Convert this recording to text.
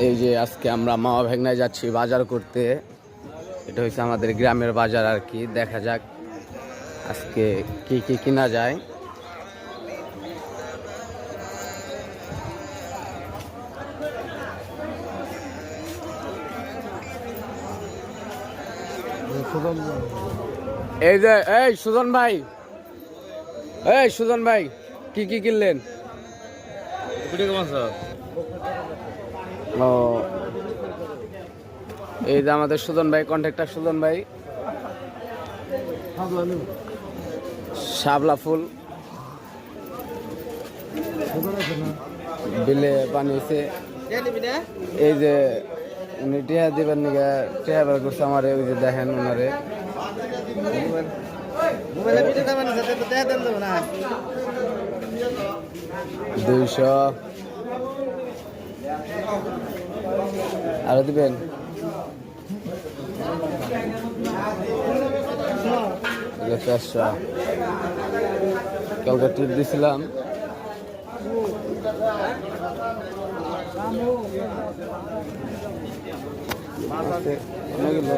এই যে আজকে আমরা মামা ভাগ্নায় যাচ্ছি বাজার করতে। এটা হচ্ছে আমাদের গ্রামের বাজার আর কি। দেখা যাক আজকে কি কি কিনা যায়। এই যে এই সুজন ভাই কি কি কিনলেন? ও এই যে আমাদের সুজন ভাই, কন্ট্রাক্টর সুজন ভাই। শাপলা ফুল বিলে বানিয়েছে। এই যে উনি টিহা দিবেন নিকে টিহা বের করছে আমার। ওই যে দেখেন ওনারে 200 আরো দিবেন। কালকে টিপ দিছিলাম। অনেকগুলো